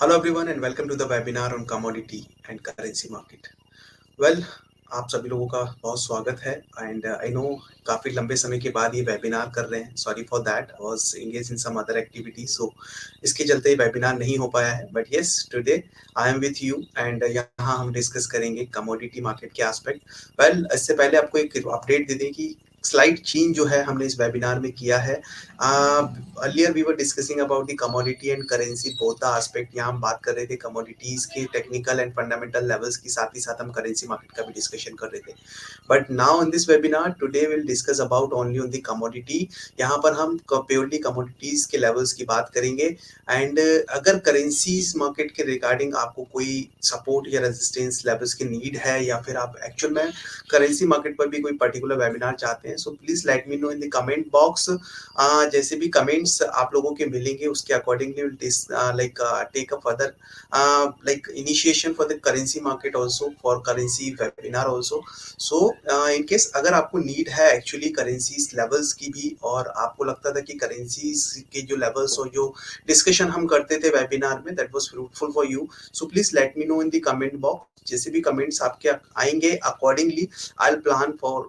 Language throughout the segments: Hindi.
Hello everyone and welcome to the webinar on commodity and currency market. Well, आप सभी लोगों का बहुत स्वागत है एंड आई नो काफ़ी लंबे समय के बाद ये वेबिनार कर रहे हैं. Sorry for that, I was engage in some other activity, so इसके चलते वेबिनार नहीं हो पाया है. But yes, today I am with you and यहाँ हम डिस्कस करेंगे कमोडिटी मार्केट के एस्पेक्ट. वेल, इससे पहले आपको एक अपडेट दे दें कि स्लाइड चेंज जो है हमने इस वेबिनार में किया है. Earlier we were discussing about the commodity and currency both the aspect. यहाँ हम बात कर रहे थे कमोडिटीज के टेक्निकल एंड फंडामेंटल लेवल्स की, साथ ही साथ हम करेंसी मार्केट का भी डिस्कशन कर रहे थे. But now in this webinar today will discuss about only on the commodity. यहाँ पर हम प्योरली कमोडिटीज के लेवल्स की बात करेंगे. एंड अगर करेंसीज मार्केट के रिगार्डिंग आपको कोई सपोर्ट या रेजिस्टेंस लेवल्स की नीड है, या फिर आप एक्चुअल में करेंसी मार्केट पर भी कोई पर्टिकुलर वेबिनार चाहते हैं, so please let me know in the comment box. जैसे भी कमेंट्स आप लोगों के मिलेंगे उसके accordingly will take a further initiation for the currency market also, for currency webinar also. So in case अगर आपको नीड है एक्चुअली करेंसीज लेवल्स की भी, और आपको लगता था कि करेंसीज के जो लेवल्स और जो डिस्कशन हम करते थे वेबिनार में that was fruitful for you, so please let me know in the comment box. जैसे भी कमेंट्स आपके आएंगे accordingly I will plan for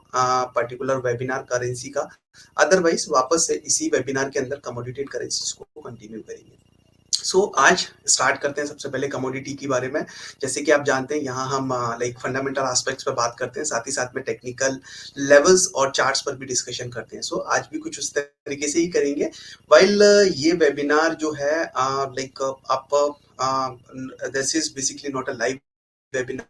particular webinar currency का. अदरवाइज वापस से इसी वेबिनार के अंदर कमोडिटी करेंसीज को कंटिन्यू करेंगे. सो आज स्टार्ट करते हैं सबसे पहले कमोडिटी के बारे में. जैसे कि आप जानते हैं यहाँ हम फंडामेंटल एस्पेक्ट्स पे बात करते हैं, साथ ही साथ में टेक्निकल लेवल्स और चार्ट्स पर भी डिस्कशन करते हैं. सो आज भी कुछ उस तरीके से ही करेंगे. वाइल ये वेबिनार जो है आप this is basically not a live webinar.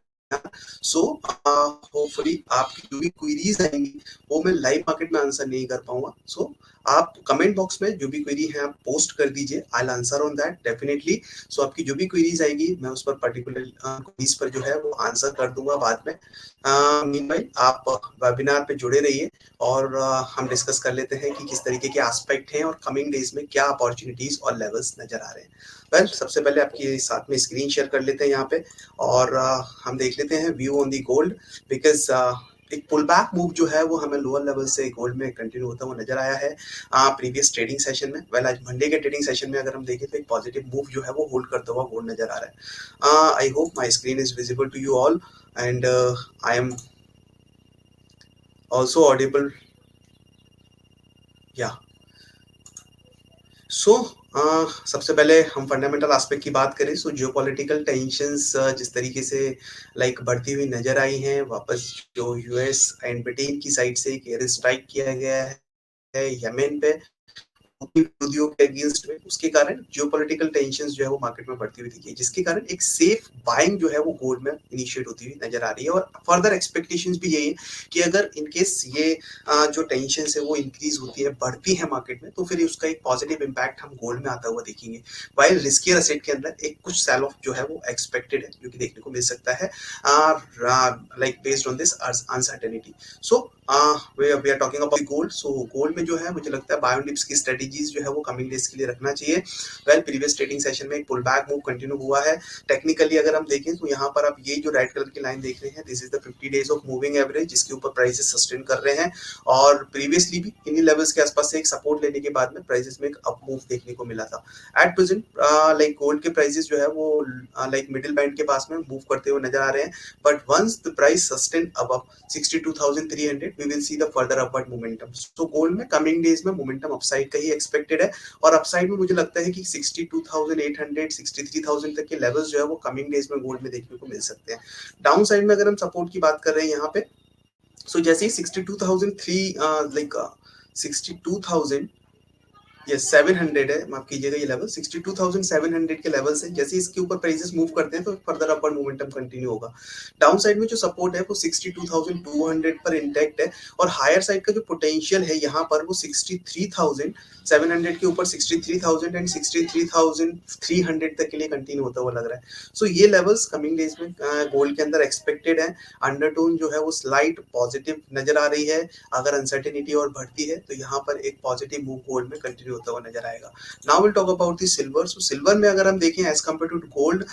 So hopefully आपकी जो भी क्वेरीज आएंगी वो मैं लाइव मार्केट में आंसर नहीं कर पाऊंगा. सो आप कमेंट बॉक्स में जो भी क्वेरी है आप पोस्ट कर दीजिए, I will answer on that definitely. So आपकी जो भी क्वेरीज आएगी मैं उस पर पर्टिकुलर क्वेरीज पर जो है वो आंसर कर दूंगा बाद में. मीनवाइल आप वेबिनार पे जुड़े रहिए और हम डिस्कस कर लेते हैं कि किस तरीके के एस्पेक्ट हैं और कमिंग डेज में क्या अपॉर्चुनिटीज और लेवल्स नजर आ रहे हैं. वेल, सबसे पहले आपके साथ में स्क्रीन शेयर कर लेते हैं यहाँ पे, और हम देख लेते हैं view on the gold. Because एक पुल बैक मूव जो है वो हमें लोअर लेवल से गोल्ड में कंटिन्यू होता हुआ नजर आया है प्रीवियस ट्रेडिंग सेशन में. वेल, आज मंडे के ट्रेडिंग सेशन में अगर हम देखें तो एक पॉजिटिव मूव जो है वो होल्ड करता हुआ गोल्ड नजर आ रहा है. I hope my screen is visible to you all and I am also audible. या सो सबसे पहले हम फंडामेंटल एस्पेक्ट की बात करें. सो जियोपॉलिटिकल टेंशंस जिस तरीके से बढ़ती हुई नजर आई हैं, वापस जो यूएस एंड ब्रिटेन की साइड से एक एयर स्ट्राइक किया गया है यमेन पे विरोधियों के अगेंस्ट में, उसके कारण जियोपॉलिटिकल टेंशंस जो है वो मार्केट में बढ़ती हुई दिखी है, जिसके कारण एक सेफ बाइंग जो है वो गोल्ड में इनिशिएट होती हुई नजर आ रही है. और फर्दर एक्सपेक्टेशंस भी यही है कि अगर इन केस ये जो टेंशंस है वो इंक्रीज होती है, बढ़ती है मार्केट में, तो फिर उसका एक पॉजिटिव इम्पैक्ट हम गोल्ड में आता हुआ देखेंगे. वाइल रिस्कियर एसेट के अंदर एक कुछ सेल ऑफ जो है वो एक्सपेक्टेड है, जो कि देखने को मिल सकता है based on this uncertainty. So we are talking about gold. So gold में जो है मुझे लगता है बायो डिप्स की स्ट्रेटेजीज जो है वो कमिंग डेज के लिए रखना चाहिए. वेल, प्रीवियस ट्रेडिंग सेशन में एक पुल बैक मूव कंटिन्यू हुआ है. टेक्निकली अगर हम देखें तो यहाँ पर आप ये जो रेड कलर की लाइन देख रहे हैं, this is the 50 days of moving average, जिसके ऊपर प्राइसेस सस्टेन कर रहे हैं. और प्रीवियसली भी इन्हीं लेवल्स के आसपास से एक सपोर्ट लेने के बाद में प्राइसेस में एक अप मूव देखने को मिला था. एट प्रेजेंट गोल्ड के प्राइसेस जो है वो मिडिल बैंड के पास में मूव करते हुए नजर आ रहे हैं. But once the price sustain above 62,300 we will see the further upward momentum. So gold में कमिंग डेज में मोमेंटम अपसाइड का ही एक्सपेक्टेड है, और अपसाइड में मुझे लगता है कि 62,800 63,000 तक के लेवल्स जो है वो कमिंग डेज में गोल्ड में देखने को मिल सकते हैं. डाउन साइड में अगर हम सपोर्ट की बात कर रहे हैं यहाँ पे, सो जैसे ही 62,000 ये 700 है, माफ कीजिएगा, ये लेवल 62,700 के लेवल से जैसे इसके ऊपर प्राइसेस मूव करते हैं तो फर्दर अपवर्ड मोमेंटम कंटिन्यू होगा. डाउन साइड में जो सपोर्ट है वो 62,200 पर इंटैक्ट है, और हायर साइड का जो पोटेंशियल है यहाँ पर वो 63,700 के ऊपर 63,000 एंड 63,300 तक के लिए कंटिन्यू होता हुआ लग रहा है. सो ये लेवल्स कमिंग डेज में गोल्ड के अंदर एक्सपेक्टेड है. अंडरटोन जो है वो स्लाइट पॉजिटिव नजर आ रही है. अगर अनसर्टेनिटी और बढ़ती है तो यहाँ पर एक पॉजिटिव मूव गोल्ड में कंटिन्यू होता हुआ नजर आएगा। Now will talk about the silver. So silver में अगर हम देखें एज कम्पेयर टू गोल्ड,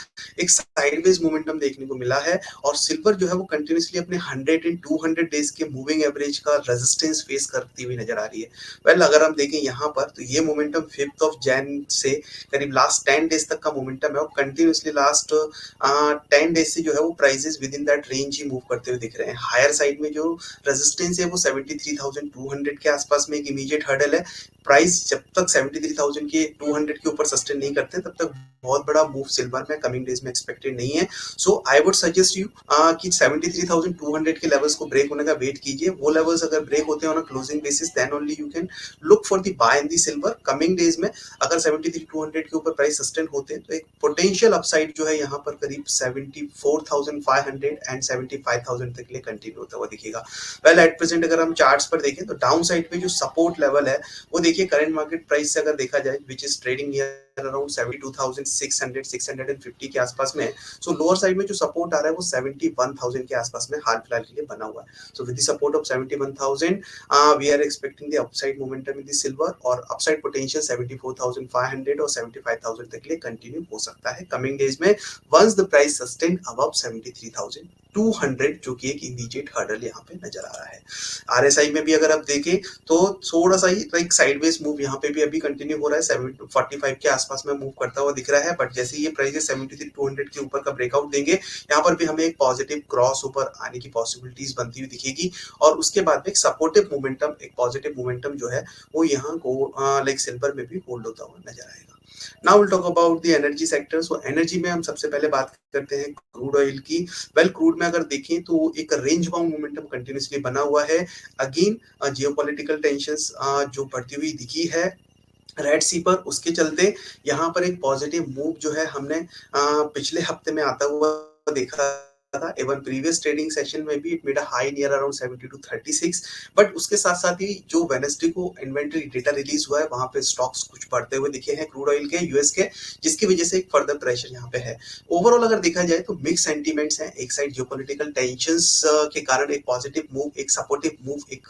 एक साइडवेज मोमेंटम देखने को मिला है और सिल्वर जो है वो कंटिन्यूसली अपने 100 एंड 200 डेज के मूविंग एवरेज का रेजिस्टेंस फेस करती हुई नजर आ रही है। वेल अगर हम देखें यहाँ पर तो ये मोमेंटम 5 ऑफ जैन से करीब लास्ट 10 डेज तक का मोमेंटम है और कंटिन्यूसली लास्ट 10 डेज से जो है वो prices with in that range he move करते हुए दिख रहे हैं। हायर साइड में जो रेजिस्टेंस है वो 73,200 के आसपास में एक इमीडिएट हर्डल है। प्राइस जब तक 73,000 के 200 के ऊपर सस्टेन नहीं करते तब तक बहुत बड़ा मूव सिल्वर में कमिंग डेज में एक्सपेक्टेड नहीं है। सो आई वुड सजेस्ट यू कि 73,200 के लेवल्स को ब्रेक होने का वेट कीजिए। वो लेवल्स अगर ब्रेक होते हैं on a closing basis then only you can look for the buy in the silver. Coming days में अगर 73,200 के ऊपर प्राइस सस्टेन होते हैं तो एक पोटेंशियल अपसाइड जो है यहाँ पर करीब 74,500 एंड 75,000 तक के लिए कंटिन्यू होता हुआ दिखेगा। वेल एट प्रेजेंट अगर हम चार्ट्स पर देखें तो डाउन साइड पे जो सपोर्ट लेवल है वो देखिए करंट मार्केट प्राइस से अगर देखा जाए which is trading near around 72,600 650 के आसपास में। सो लोअर साइड में जो सपोर्ट आ रहा है वो 71,000 के आसपास में हाल फिलहाल के लिए बना हुआ है। So with the support of 71,000 we are expecting the upside momentum in the silver और अपसाइड पोटेंशियल 74,500 और 75,000 तक के लिए कंटिन्यू हो सकता है कमिंग डेज में once the price sustain above 73,200 जो कि एक इमीडिएट हर्डल यहाँ पे नजर आ रहा है। आरएसआई में भी अगर आप देखें तो थोड़ा सा ही लाइक साइडवेज मूव यहाँ पे भी अभी कंटिन्यू हो रहा है, 745 के आसपास में मूव करता हुआ दिख रहा है। बट जैसे ये प्राइस 73,200 के ऊपर का ब्रेकआउट देंगे यहाँ पर भी हमें एक पॉजिटिव क्रॉस ऊपर आने की पॉसिबिलिटीज बनती हुई दिखेगी और उसके बाद में एक सपोर्टिव मोमेंटम, एक पॉजिटिव मोमेंटम जो है वो यहाँ को लाइक सिल्वर में भी होल्ड होता हुआ नजर आएगा। Now will talk about the energy sector. So energy में हम सबसे पहले बात करते हैं क्रूड ऑयल की। वेल क्रूड में अगर देखें तो एक रेंज बाउंड मोमेंटम कंटिन्यूसली बना हुआ है। अगेन जियोपॉलिटिकल टेंशंस जो बढ़ती हुई दिखी है रेड सी पर, उसके चलते यहाँ पर एक पॉजिटिव मूव जो है हमने पिछले हफ्ते में आता हुआ देखा था। इवन प्रीवियस ट्रेडिंग सेशन में भी it made a high near around 70 to 36। But उसके साथ साथ ही जो वेडनेसडे को इन्वेंटरी डेटा रिलीज हुआ है वहां पे स्टॉक्स कुछ बढ़ते हुए दिखे हैं क्रूड ऑयल के यूएस के, जिसकी वजह से एक फर्दर प्रेशर यहाँ पे है। ओवरऑल अगर देखा जाए तो मिक्स सेंटीमेंट्स हैं। एक साइड जियोपॉलिटिकल टेंशंस के कारण एक पॉजिटिव मूव, एक सपोर्टिव मूव, एक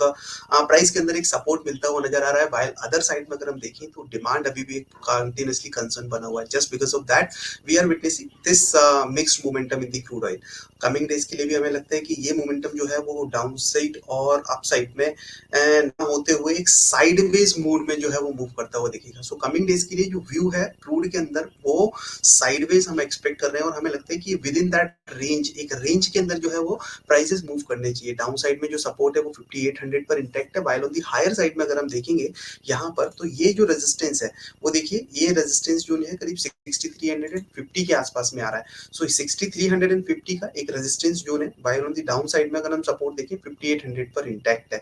प्राइस के अंदर एक सपोर्ट मिलता हुआ नजर आ रहा है। वाइल अदर साइड में अगर हम देखें तो डिमांड अभी भी कंटिन्यूसली कंसर्न बना हुआ है। Just because of that we are witnessing this mixed momentum in the crude oil. Coming days के लिए भी हमें लगता है कि ये मोमेंटम जो है वो डाउन साइड और अप साइड में ना होते हुए एक साइडवेज मोड में जो है वो मूव करता हुआ दिखेगा। सो कमिंग डेज के लिए जो व्यू है क्रूड के अंदर वो साइडवेज हम एक्सपेक्ट कर रहे हैं और हमें लगता है कि विद इन दैट रेंज, एक रेंज के अंदर जो है वो प्राइसेस मूव करने चाहिए। डाउन साइड में जो सपोर्ट है वो 5800 पर इंटैक्ट है। While on the higher side में अगर हम देखेंगे यहाँ पर तो ये जो रेजिस्टेंस है वो देखिए ये रेजिस्टेंस जो है करीब 6350 के आसपास में आ रहा है। सो 6350 का एक रेजिस्टेंस जोन है। While on the down side में अगर हम सपोर्ट देखें 5800 पर इंटैक्ट है।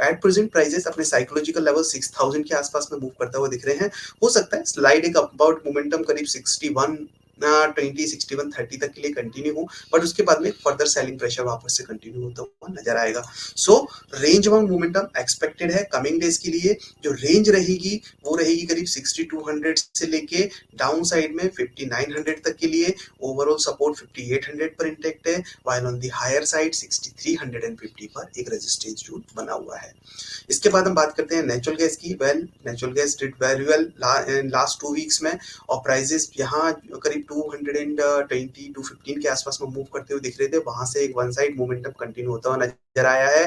एट प्रेजेंट प्राइसेस अपने साइकोलॉजिकल लेवल 6000 के आसपास में मूव करता हुआ दिख रहे हैं। हो सकता है स्लाइड एक अपवर्ड मोमेंटम करीब 6120 6130 तक के लिए कंटिन्यू हो, बट उसके बाद में फर्दर सेलिंग प्रेशर वापस से कंटिन्यू होता हुआ नजर आएगा। सो रेंज बाउंड मोमेंटम एक्सपेक्टेड है कमिंग डेज के लिए। जो रेंज रहेगी वो रहेगी करीब 6200 से लेके डाउन साइड में 5900 तक के लिए। ओवरऑल सपोर्ट 5800 पर इंटैक्ट है, while on the higher side 6350 पर एक रेजिस्टेंस जोन बना हुआ है। इसके बाद हम बात करते हैं नेचुरल गैस की। Well natural gas did very well last 2 weeks में और प्राइसेस यहाँ करीब 220 215 के आसपास में मूव करते हुए दिख रहे थे। वहां से एक वन साइड मोमेंटम कंटिन्यू होता हुआ नजर आया है।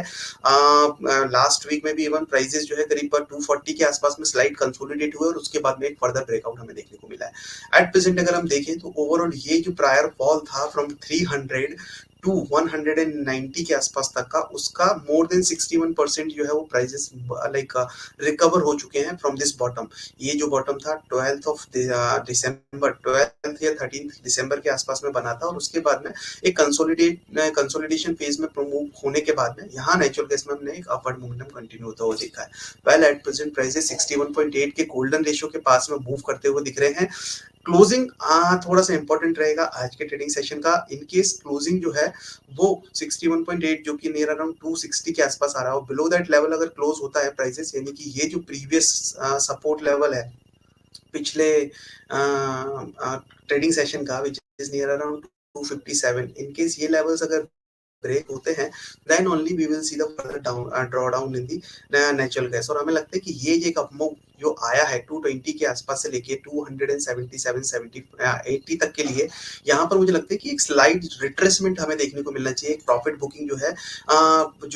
लास्ट वीक में भी इवन प्राइसेस जो है करीब 240 के आसपास में स्लाइड कंसोलिडेट हुए और उसके बाद में एक फर्दर ब्रेकआउट हमें देखने को मिला है। एट प्रेजेंट अगर हम देखें तो ओवरऑल ये जो प्रायर फॉल था फ्रॉम 300 टू 190 के आसपास तक का, उसका मोर देन 61% जो है वो प्राइसेस लाइक रिकवर हो चुके हैं फ्रॉम दिस बॉटम। ये जो बॉटम था 12th ऑफ दिसंबर 12th या 13th दिसंबर के आसपास में बना था और उसके बाद में एक कंसोलिडेशन फेज में मूव होने के बाद में यहाँ नेचुरल गैस में हमने एक अपवर्ड मोमेंटम कंटिन्यू होता हुआ देखा है। वेल एट प्रेजेंट प्राइसेस 61.8 के गोल्डन रेशियो के पास में मूव करते हुए दिख रहे हैं। क्लोजिंग थोड़ा सा इंपॉर्टेंट रहेगा आज के ट्रेडिंग सेशन का। इन केस क्लोजिंग जो है वो 61.8 जो कि नियर अराउंड 260 के आसपास आ रहा है और बिलो दैट लेवल अगर क्लोज होता है प्राइसेस, यानी कि ये जो प्रीवियस सपोर्ट लेवल है पिछले ट्रेडिंग सेशन का which is near around 257, in case ये लेवल्स अगर ब्रेक होते हैं then only we will see the further down draw down in the natural gas. और हमें लगता है कि ये एक जो आया है 220 के आसपास से लेके 277 70 80 तक के लिए, यहाँ पर मुझे लगता है कि एक स्लाइड रिट्रेसमेंट हमें देखने को मिलना चाहिए। एक प्रॉफिट बुकिंग जो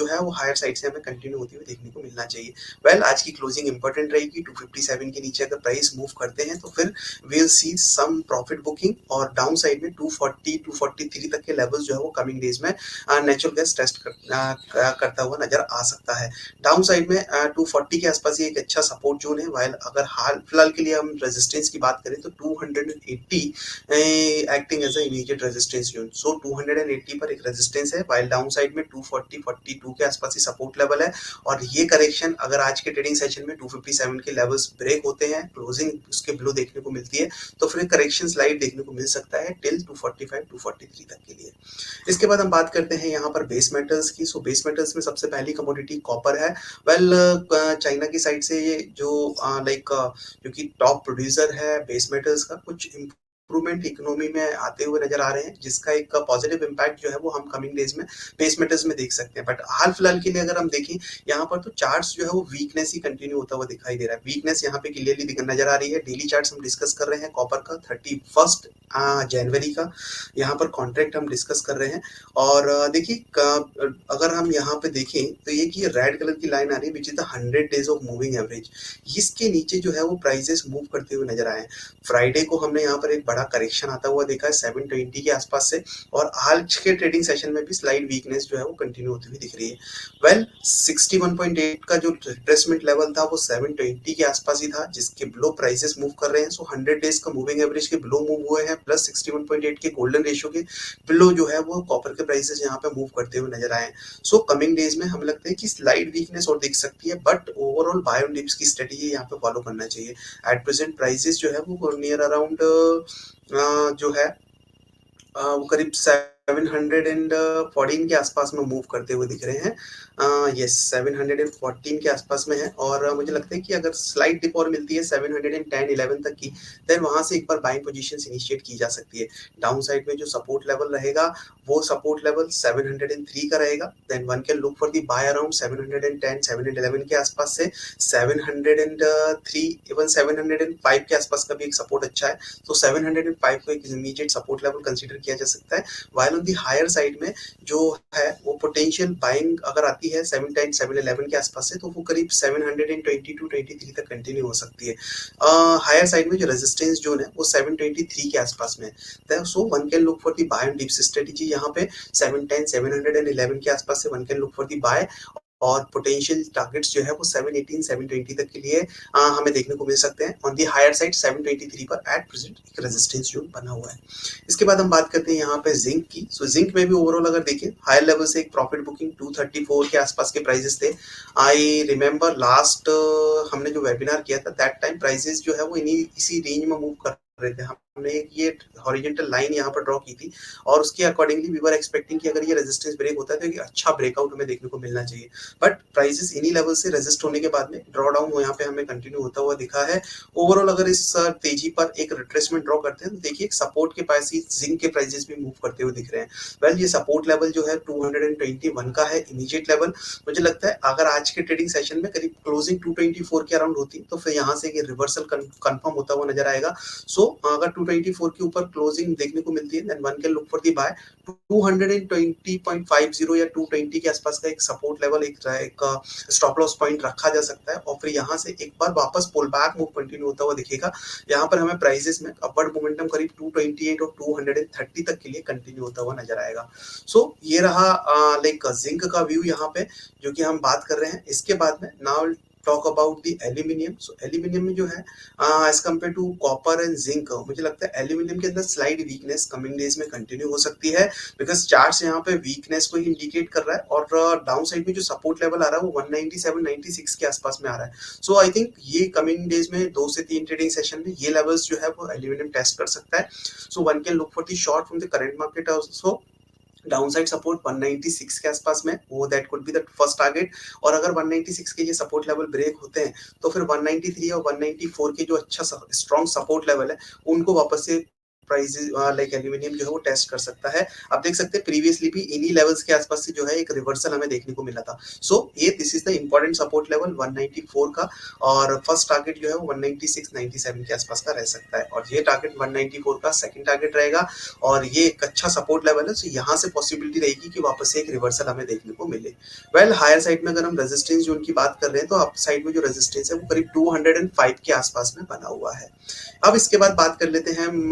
है वो हायर साइड से हमें कंटिन्यू होती हुई देखने को मिलना चाहिए। वेल आज की क्लोजिंग इंपॉर्टेंट रहेगी। 257 के नीचे अगर प्राइस मूव करते हैं तो फिर we'll see some profit booking और डाउन साइड में 240 243 तक के लेवल्स जो है वो कमिंग डेज में नेचुरल गैस टेस्ट करता हुआ नजर आ सकता है। डाउन साइड में 240 के आसपास ये एक अच्छा सपोर्ट जोन है। वाइल अगर हाल फिलहाल के लिए हम रेजिस्टेंस की बात करें तो 280 acting as a immediate resistance zone. So 280 पर एक रेजिस्टेंस है, वाइल डाउन साइड में 240 42 के आसपास ही सपोर्ट लेवल है। और ये करेक्शन अगर आज के ट्रेडिंग सेशन में 257 के लेवल्स ब्रेक होते हैं, क्लोजिंग उसके बिलो देखने को मिलती है, तो फिर करेक्शन स्लाइड देखने को मिल सकता है टिल 245 243 तक के लिए। इसके बाद हम बात करते हैं यहाँ पर बेस मेटल्स की। सो बेस मेटल्स में सबसे पहली कमोडिटी कॉपर है। वेल चाइना की साइड से ये जो जो कि टॉप प्रोड्यूसर है बेस मेटल्स का, कुछ इंप्रूवमेंट इकोनॉमी में आते हुए नजर आ रहे हैं, जिसका एक पॉजिटिव इम्पैक्ट जो है वो हम कमिंग डेज में बेस मेटल्स में देख सकते हैं। बट हाल फिलहाल के लिए अगर हम देखें यहाँ पर, तो चार्ट्स जो है वो वीकनेस ही कंटिन्यू होता हुआ दिखाई दे रहा है। वीकनेस यहाँ पे क्लियरली नजर आ रही है। डेली चार्ट्स हम डिस्कस कर रहे हैं कॉपर का 31 जनवरी का यहाँ पर कॉन्ट्रैक्ट हम डिस्कस कर रहे हैं। और देखिए अगर हम यहाँ पे देखें तो ये कि रेड कलर की लाइन आ रही है which is the 100 days of moving average. इसके नीचे जो है वो प्राइसेस मूव करते हुए नजर आए। फ्राइडे को हमने यहाँ पर एक बड़ा करेक्शन आता हुआ देखा है 720 के आसपास से, और आज के ट्रेडिंग सेशन में भी स्लाइड वीकनेस जो है वो कंटिन्यू होती हुई दिख रही है। वेल 61.8 का जो रिट्रेसमेंट लेवल था वो 720 के आसपास ही था, जिसके बिलो प्राइसेस मूव कर रहे हैं। सो 100 डेज का मूविंग एवरेज के बिलो मूव हुए हैं, प्लस 61.8 के गोल्डन रेशियो के बिलो जो है वो कॉपर के प्राइसेस यहाँ पे मूव करते हुए नजर आए। सो कमिंग डेज में हमें लगता है कि स्लाइड वीकनेस और दिख सकती है, but overall buy on dips की स्ट्रेटजी यहाँ पे फॉलो करना चाहिए। एट प्रेजेंट प्राइसेस जो है वो नियर अराउंड जो है वो करीब 714 के आसपास में मूव करते हुए दिख रहे हैं। यस 714 के आसपास में है, और मुझे लगता है कि अगर स्लाइड डिप और मिलती है 710-11 तक की, देन वहां से एक बार बाइंग पोजीशंस इनिशिएट की जा सकती है। डाउन साइड में जो सपोर्ट लेवल रहेगा वो सपोर्ट लेवल 703 का रहेगा। Then one can look for the buy around 710 711 के आसपास से 703 इवन 705 के आसपास का भी एक सपोर्ट अच्छा है। तो 705 को एक इमीडिएट सपोर्ट लेवल कंसीडर किया जा सकता है। While on the higher side में जो है वो पोटेंशियल बाइंग अगर आती है 710 711 के आसपास से, तो वो करीब 722-23 तक कंटिन्यू हो सकती है। हायर साइड में जो रेजिस्टेंस जोन है वो 723 के आसपास में है। So one can look for the buy and dips strategy यहाँ पे 710 711 के आसपास से one can look for the buy, और पोटेंशियल टारगेट्स जो है वो 718 720 तक के लिए हमें देखने को मिल सकते हैं। ऑन दी हायर साइड 723 पर एट प्रेजेंट एक रेजिस्टेंस जोन बना हुआ है। इसके बाद हम बात करते हैं यहाँ पे जिंक की। सो जिंक में भी ओवरऑल अगर देखें हायर लेवल से एक प्रॉफिट बुकिंग 234 के आसपास के प्राइसेस थे। आई रिमेम्बर लास्ट हमने जो वेबिनार किया था दैट टाइम प्राइसेस जो है वो इसी रेंज में मूव कर रहे थे। हमने एक ये हॉरिजॉन्टल लाइन यहाँ पर ड्रॉ की थी, और उसके अकॉर्डिंगली वी वर एक्सपेक्टिंग कि अगर ये रेजिस्टेंस ब्रेक होता है तो एक अच्छा ब्रेकआउट हमें देखने को मिलना चाहिए। बट प्राइसेस इन्हीं लेवल से रेजिस्ट होने के बाद में ड्रॉ डाउन यहाँ पे हमें कंटिन्यू होता हुआ दिखा है। ओवरऑल अगर इस तेजी पर एक रिट्रेसमेंट ड्रॉ करते हैं तो देखिए सपोर्ट के पास ही जिंक के प्राइसेस भी मूव करते हुए दिख रहे हैं। वेल ये सपोर्ट लेवल जो है 221 का है इमीडिएट लेवल। मुझे लगता है अगर आज के ट्रेडिंग सेशन में करीब क्लोजिंग 224 के अराउंड होती तो फिर यहाँ से ये रिवर्सल कंफर्म होता हुआ नजर आएगा। सो अगर 224 के ऊपर क्लोजिंग देखने को मिलती है then one can look for the buy 220.50 या 220 के आसपास का एक सपोर्ट लेवल, एक स्टॉप लॉस पॉइंट रखा जा सकता है, और फिर यहाँ से एक बार वापस पुल बैक मूव कंटिन्यू होता हुआ दिखेगा। यहाँ पर हमें प्राइसेस में अपवर्ड मोमेंटम करीब 228 और 230 तक के लिए कंटिन्यू होता हुआ नजर आएगा। सो ये रहा जिंक का व्यू यहाँ पे जो कि हम बात कर रहे हैं। इसके बाद में now talk about the aluminium. So aluminium में जो है as compare to copper and zinc, मुझे लगता है एल्यूमिनियम के अंदर स्लाइड वीकनेस कमिंग डेज में कंटिन्यू हो सकती है, बिकॉज चार्ट्स यहाँ पे वीकनेस को ही इंडिकेट कर रहा है, और डाउन साइड में जो सपोर्ट लेवल आ रहा है वो 197 96 के आसपास में आ रहा है। सो आई थिंक ये कमिंग डेज में 2 से 3 ट्रेडिंग सेशन में ये लेवल्स जो है वो एल्यूमिनियम टेस्ट कर सकता है। So one can look for the short from the current market also. Down side support 196 के आसपास में, वो that could be the first target. और अगर 196 के ये सपोर्ट लेवल ब्रेक होते हैं तो फिर 193 और 194 के जो अच्छा स्ट्रॉन्ग सपोर्ट लेवल है उनको वापस से प्राइसेस लाइक एल्यूमिनियम जो है वो टेस्ट कर सकता है। आप देख सकते हैं प्रीवियसली भी इन्हीं लेवल्स के आसपास से जो है एक रिवर्सल हमें देखने को मिला था। सो ये this is the important support level 194 का, और फर्स्ट टारगेट जो है वो 196-97 के आसपास का रह सकता है, और ये टारगेट 194 का सेकंड टारगेट रहेगा, और ये एक अच्छा सपोर्ट लेवल है। सो यहाँ से पॉसिबिलिटी रहेगी कि वापस से एक रिवर्सल हमें देखने को मिले। वेल हायर साइड में अगर हम रेजिस्टेंस जोन की बात कर रहे हैं तो अप साइड में जो रेजिस्टेंस है वो करीब 205 के आसपास में बना हुआ है। अब इसके बाद बात कर लेते हैं हम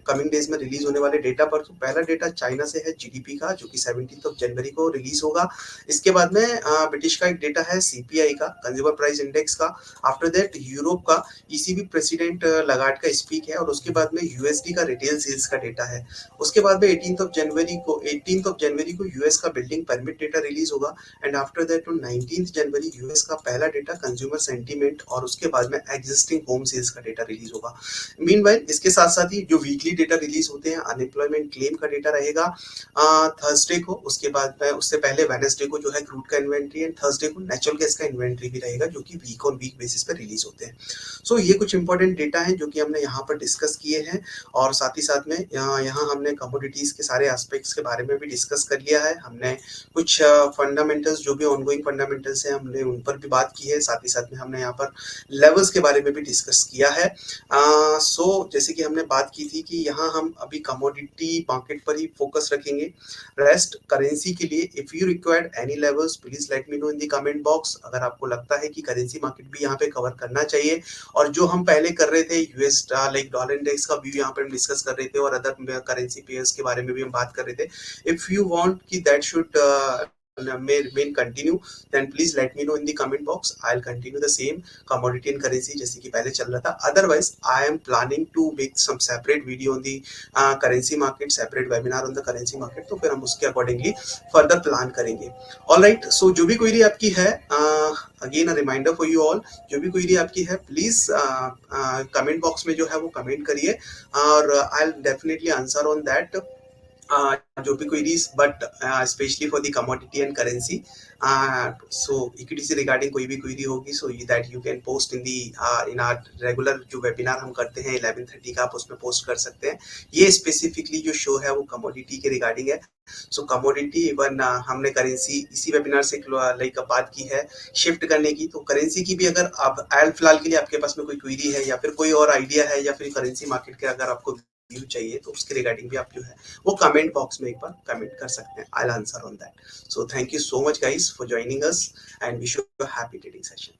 कमिंग डेज में रिलीज होने वाले डेटा पर। तो पहला डेटा चाइना से है जीडीपी का, जो कि 17 जनवरी को रिलीज होगा। इसके बाद में ब्रिटिश का एक डेटा है सीपीआई का, कंज्यूमर प्राइस इंडेक्स का। आफ्टर दैट यूरोप का ईसीबी प्रेसिडेंट लगार्ड का स्पीक है, और उसके बाद में यूएसडी का रिटेल सेल्स का डेटा है। उसके बाद में 18 जनवरी को यूएस का बिल्डिंग परमिट डेटा रिलीज होगा, and after that on 19 January US का पहला डेटा कंज्यूमर सेंटीमेंट, और उसके बाद में एग्जिस्टिंग होम सेल्स का डेटा रिलीज होगा। मीनवाइल इसके साथ साथ ही जो वीकली डेटा रिलीज होते हैं, अनएम्प्लॉयमेंट क्लेम का डेटा रहेगा थर्सडे को। उसके बाद में उससे पहले वेडनेसडे को जो है क्रूड का इन्वेंट्री, एंड थर्सडे को नेचुरल गैस का इन्वेंट्री भी रहेगा, जो कि वीक ऑन वीक बेसिस पे रिलीज होते हैं। सो ये कुछ इंपॉर्टेंट डेटा है जो कि हमने यहाँ पर डिस्कस किए हैं, और साथ ही साथ में यहाँ हमने कमोडिटीज के सारे एस्पेक्ट्स के बारे में भी डिस्कस कर लिया है। हमने कुछ फंडामेंटल्स जो भी ऑनगोइंग फंडामेंटल्स हैं हमने उन पर भी बात की है, साथ ही साथ में हमने यहाँ पर लेवल्स के बारे में भी डिस्कस किया है। सो जैसे कि हमने बात की थी कि यहाँ हम अभी कमोडिटी मार्केट पर ही फोकस रखेंगे। रेस्ट करेंसी के लिए if you required any levels please let me know in the comment box. अगर आपको लगता है कि करेंसी मार्केट भी यहाँ पे कवर करना चाहिए, और जो हम पहले कर रहे थे यूएस लाइक डॉलर इंडेक्स का व्यू यहाँ पे हम डिस्कस कर रहे थे, और अदर करेंसी पेयर्स के बारे में भी हम बात कर रहे थे, इफ यू वांट कि that should may remain continue, then please let me know in the comment box. I'll continue the same commodity and currency जैसे कि पहले चल रहा था। Otherwise I am planning to make some separate video on the currency market, separate webinar on the currency market, तो फिर हम उसके accordingly further plan करेंगे। Alright, so जो भी query आपकी है, again a reminder for you all, जो भी query आपकी है प्लीज कमेंट बॉक्स में जो है वो कमेंट करिए, और I'll definitely answer on that जो भी queries, but especially for the commodity and currency. So equity से regarding कोई भी query होगी, so that you can post in the in our regular जो webinar हम करते हैं 11:30 का, आप उसमें post कर सकते हैं। ये specifically जो show है वो commodity के regarding है। सो कमोडिटी इवन हमने करेंसी इसी वेबिनार से लाइक बात की है शिफ्ट करने की, तो करेंसी की भी अगर आप फिलहाल के लिए आपके पास में कोई क्वेरी है, या फिर कोई और आइडिया है, या फिर करेंसी मार्केट के अगर आपको व्यू चाहिए, तो उसके रिगार्डिंग भी आप जो है वो कमेंट बॉक्स में एक बार कमेंट कर सकते हैं। आई will answer on that. So thank you so much guys for joining us, and wish you a happy trading session.